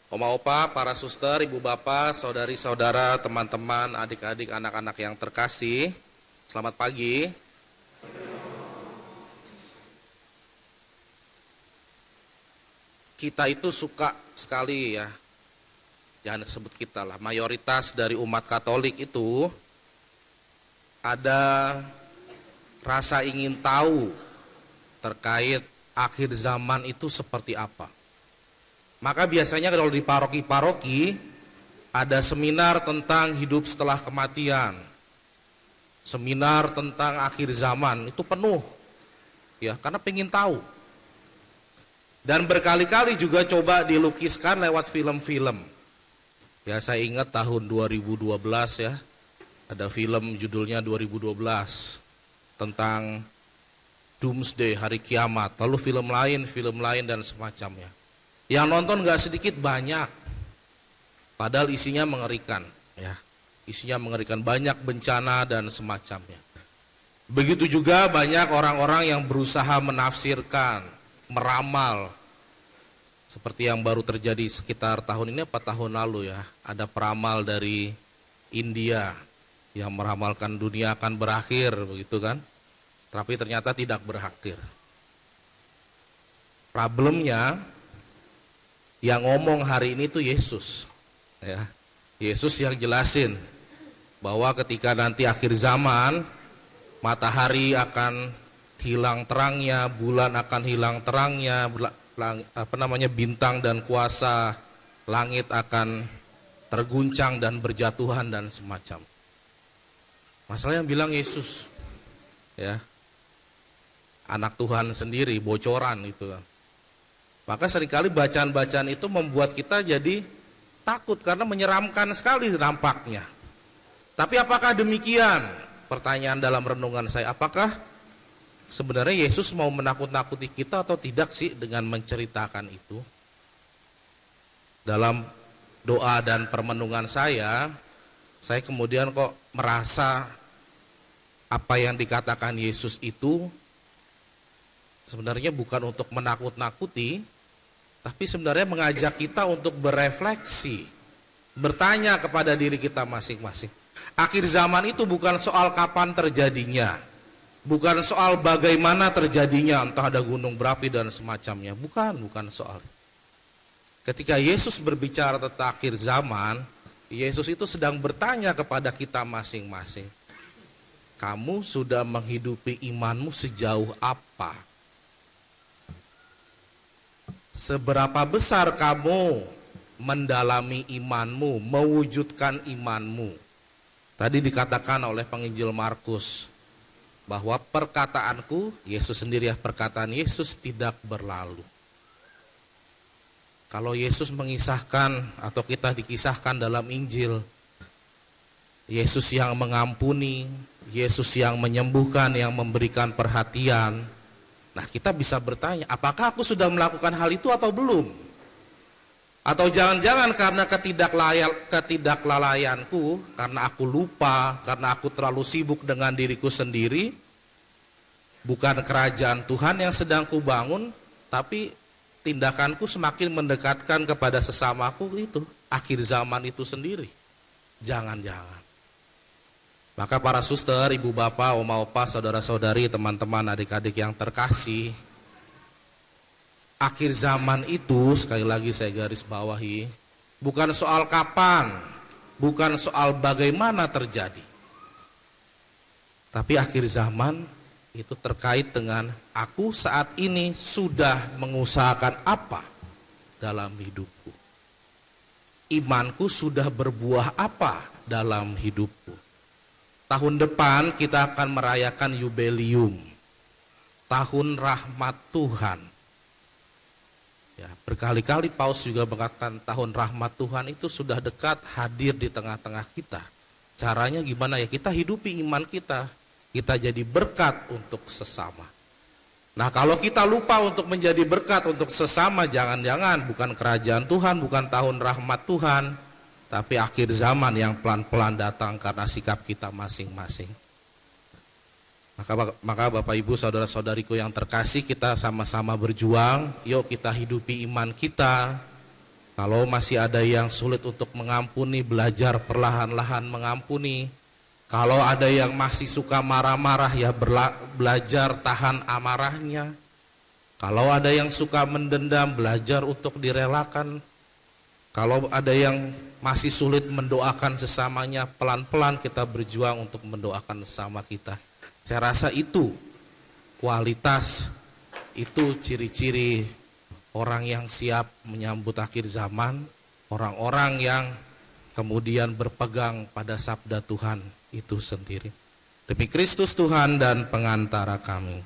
Oma opa, para suster, ibu bapak, saudari-saudara, teman-teman, adik-adik, anak-anak yang terkasih, selamat pagi. Kita itu suka sekali ya, jangan sebut kita lah, mayoritas dari umat Katolik itu ada rasa ingin tahu terkait akhir zaman itu seperti apa. Maka biasanya kalau di paroki-paroki ada seminar tentang hidup setelah kematian, seminar tentang akhir zaman, itu penuh ya, karena pengen tahu. Dan berkali-kali juga coba dilukiskan lewat film-film. Ya, saya ingat tahun 2012 ya, ada film judulnya 2012 tentang Doomsday, hari kiamat. Lalu film lain dan semacamnya. Yang nonton gak sedikit, banyak. Padahal isinya mengerikan ya. Isinya mengerikan, banyak bencana dan semacamnya. Begitu juga banyak orang-orang yang berusaha menafsirkan, meramal. Seperti yang baru terjadi sekitar tahun ini apa tahun lalu ya. Ada peramal dari India yang meramalkan dunia akan berakhir, begitu kan. Tapi ternyata tidak berakhir. Problemnya yang ngomong hari ini tuh Yesus ya. Yesus yang jelasin bahwa ketika nanti akhir zaman, matahari akan hilang terangnya, bulan akan hilang terangnya, bintang dan kuasa langit akan terguncang dan berjatuhan dan semacam. Masalah yang bilang Yesus ya, anak Tuhan sendiri, bocoran itu. Maka seringkali bacaan-bacaan itu membuat kita jadi takut karena menyeramkan sekali nampaknya. Tapi apakah demikian? Pertanyaan dalam renungan saya, apakah sebenarnya Yesus mau menakut-nakuti kita atau tidak sih dengan menceritakan itu? Dalam doa dan permenungan saya kemudian kok merasa apa yang dikatakan Yesus itu sebenarnya bukan untuk menakut-nakuti, tapi sebenarnya mengajak kita untuk berefleksi, bertanya kepada diri kita masing-masing. Akhir zaman itu bukan soal kapan terjadinya, bukan soal bagaimana terjadinya, entah ada gunung berapi dan semacamnya, bukan soal. Ketika Yesus berbicara tentang akhir zaman, Yesus itu sedang bertanya kepada kita masing-masing, kamu sudah menghidupi imanmu sejauh apa? Seberapa besar kamu mendalami imanmu, mewujudkan imanmu? Tadi dikatakan oleh penginjil Markus bahwa perkataanku, Yesus sendiri ya, perkataan Yesus tidak berlalu. Kalau Yesus mengisahkan atau kita dikisahkan dalam Injil, Yesus yang mengampuni, Yesus yang menyembuhkan, yang memberikan perhatian. Nah, kita bisa bertanya, apakah aku sudah melakukan hal itu atau belum? Atau jangan-jangan karena ketidaklalaianku, karena aku lupa, karena aku terlalu sibuk dengan diriku sendiri, bukan kerajaan Tuhan yang sedang kubangun, tapi tindakanku semakin mendekatkan kepada sesamaku, itu akhir zaman itu sendiri. Jangan-jangan. Maka para suster, ibu bapak, oma opa, saudara-saudari, teman-teman, adik-adik yang terkasih, akhir zaman itu, sekali lagi saya garis bawahi, bukan soal kapan, bukan soal bagaimana terjadi. Tapi akhir zaman itu terkait dengan aku saat ini sudah mengusahakan apa dalam hidupku. Imanku sudah berbuah apa dalam hidupku. Tahun depan kita akan merayakan Yubelium, tahun rahmat Tuhan. Ya, berkali-kali Paus juga mengatakan tahun rahmat Tuhan itu sudah dekat hadir di tengah-tengah kita. Caranya gimana ya? Kita hidupi iman kita jadi berkat untuk sesama. Nah, kalau kita lupa untuk menjadi berkat untuk sesama, jangan-jangan bukan kerajaan Tuhan, bukan tahun rahmat Tuhan, tapi akhir zaman yang pelan-pelan datang karena sikap kita masing-masing. Maka Bapak Ibu saudara-saudariku yang terkasih, kita sama-sama berjuang. Yuk kita hidupi iman kita, Kalau masih ada yang sulit untuk mengampuni, belajar perlahan-lahan mengampuni. Kalau ada yang masih suka marah-marah, ya belajar tahan amarahnya. Kalau ada yang suka mendendam, belajar untuk direlakan. Kalau ada yang masih sulit mendoakan sesamanya, pelan-pelan kita berjuang untuk mendoakan sesama kita. Saya rasa itu kualitas, itu ciri-ciri orang yang siap menyambut akhir zaman, orang-orang yang kemudian berpegang pada sabda Tuhan itu sendiri. Demi Kristus Tuhan dan pengantara kami.